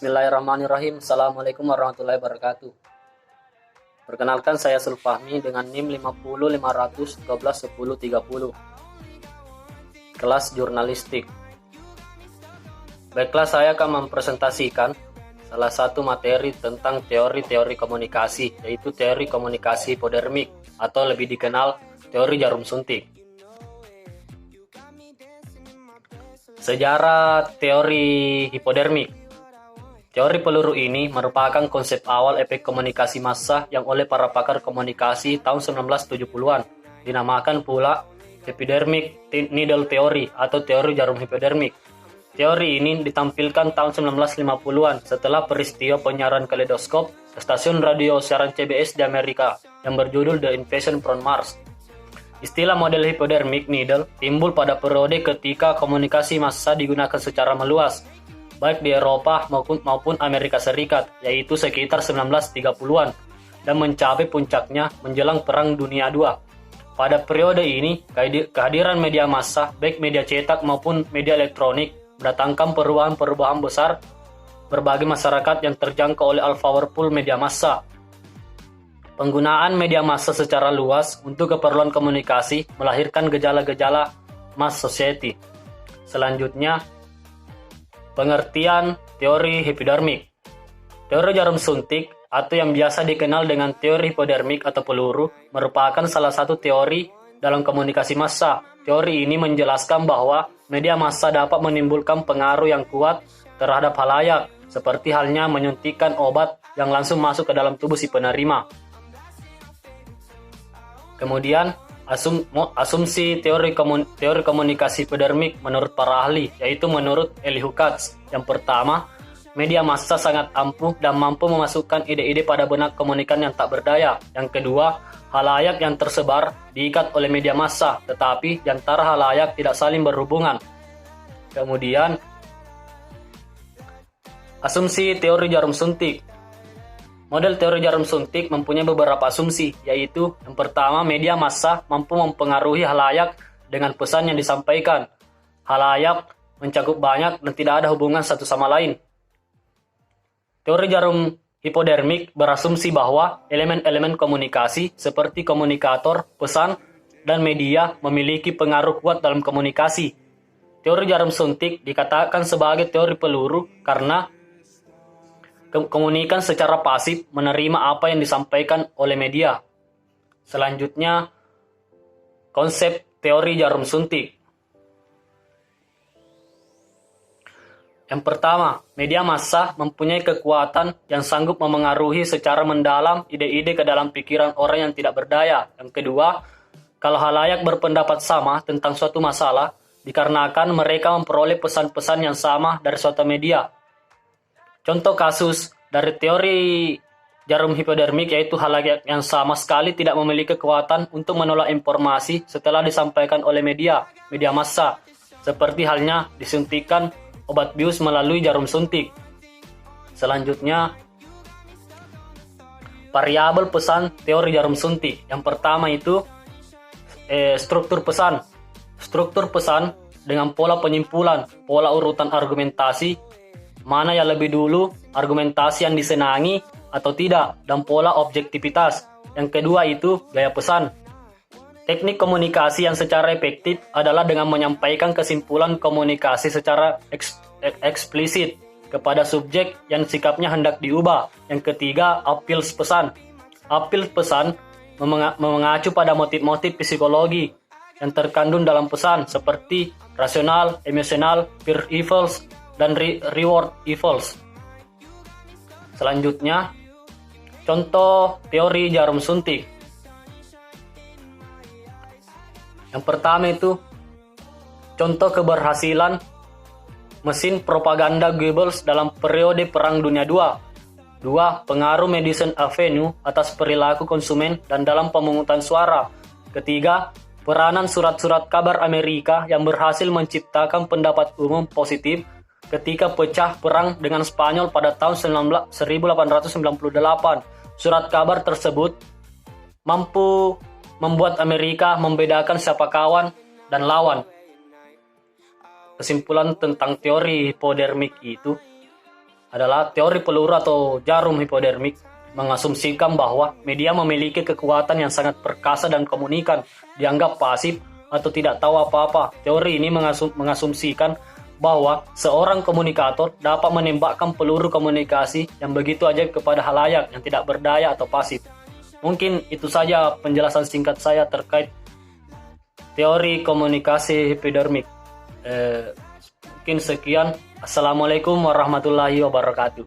Bismillahirrahmanirrahim. Assalamualaikum warahmatullahi wabarakatuh. Perkenalkan, saya Sulfahmi dengan NIM 50 500 12 10 30. Kelas jurnalistik. Baiklah, saya akan mempresentasikan salah satu materi tentang teori-teori komunikasi, yaitu teori komunikasi hipodermik atau lebih dikenal teori jarum suntik. Sejarah teori hipodermik. Teori peluru ini merupakan konsep awal efek komunikasi massa yang oleh para pakar komunikasi tahun 1970-an dinamakan pula epidermic needle theory atau teori jarum hipodermik. Teori ini ditampilkan tahun 1950-an setelah peristiwa penyiaran kaleidoskop stasiun radio siaran CBS di Amerika yang berjudul The Invasion from Mars. Istilah model hypodermic needle timbul pada periode ketika komunikasi massa digunakan secara meluas, baik di Eropa maupun Amerika Serikat, yaitu sekitar 1930-an, dan mencapai puncaknya menjelang Perang Dunia II. Pada periode ini, kehadiran media massa, baik media cetak maupun media elektronik, mendatangkan perubahan-perubahan besar berbagai masyarakat yang terjangkau oleh all-powerful media massa. Penggunaan media massa secara luas untuk keperluan komunikasi melahirkan gejala-gejala mass society. Selanjutnya, pengertian teori hipodermik. Teori jarum suntik atau yang biasa dikenal dengan teori hipodermik atau peluru merupakan salah satu teori dalam komunikasi massa. Teori ini menjelaskan bahwa media massa dapat menimbulkan pengaruh yang kuat terhadap halayak, seperti halnya menyuntikkan obat yang langsung masuk ke dalam tubuh si penerima. Kemudian, asumsi teori komunikasi hipodermik menurut para ahli, yaitu menurut Elihu Katz. Yang pertama, media massa sangat ampuh dan mampu memasukkan ide-ide pada benak komunikan yang tak berdaya. Yang kedua, halayak yang tersebar diikat oleh media massa, tetapi di antara halayak tidak saling berhubungan. Kemudian, asumsi teori jarum suntik. Model teori jarum suntik mempunyai beberapa asumsi, yaitu yang pertama, media massa mampu mempengaruhi halayak dengan pesan yang disampaikan. Halayak mencakup banyak dan tidak ada hubungan satu sama lain. Teori jarum hipodermik berasumsi bahwa elemen-elemen komunikasi seperti komunikator, pesan, dan media memiliki pengaruh kuat dalam komunikasi. Teori jarum suntik dikatakan sebagai teori peluru karena komunikan secara pasif menerima apa yang disampaikan oleh media. Selanjutnya, konsep teori jarum suntik. Yang pertama, media massa mempunyai kekuatan yang sanggup memengaruhi secara mendalam ide-ide ke dalam pikiran orang yang tidak berdaya. Yang kedua, kalau halayak berpendapat sama tentang suatu masalah, dikarenakan mereka memperoleh pesan-pesan yang sama dari suatu media. Contoh kasus dari teori jarum hipodermik yaitu halayak yang sama sekali tidak memiliki kekuatan untuk menolak informasi setelah disampaikan oleh media massa, seperti halnya disuntikan obat bius melalui jarum suntik. Selanjutnya, variabel pesan teori jarum suntik. Yang pertama itu struktur pesan. Struktur pesan dengan pola penyimpulan, pola urutan argumentasi, mana yang lebih dulu, argumentasi yang disenangi atau tidak, dan pola objektivitas. Yang kedua itu gaya pesan. Teknik komunikasi yang secara efektif adalah dengan menyampaikan kesimpulan komunikasi secara eksplisit kepada subjek yang sikapnya hendak diubah. Yang ketiga, appeal pesan. Appeal pesan mengacu pada motif-motif psikologi yang terkandung dalam pesan seperti rasional, emosional, peer evils, dan reward evils. Selanjutnya, contoh teori jarum suntik. Yang pertama itu contoh keberhasilan mesin propaganda Goebbels dalam periode Perang Dunia II. 2. Pengaruh Madison Avenue atas perilaku konsumen dan dalam pemungutan suara. Ketiga, peranan surat-surat kabar Amerika yang berhasil menciptakan pendapat umum positif ketika pecah perang dengan Spanyol pada tahun 1898. Surat kabar tersebut mampu membuat Amerika membedakan siapa kawan dan lawan. Kesimpulan tentang teori hipodermik itu, adalah teori peluru atau jarum hipodermik mengasumsikan bahwa media memiliki kekuatan yang sangat perkasa dan komunikan dianggap pasif atau tidak tahu apa-apa. Teori ini mengasumsikan bahwa seorang komunikator dapat menembakkan peluru komunikasi yang begitu ajaib kepada halayak yang tidak berdaya atau pasif. Mungkin itu saja penjelasan singkat saya terkait teori komunikasi hipodermik. Mungkin sekian. Assalamualaikum warahmatullahi wabarakatuh.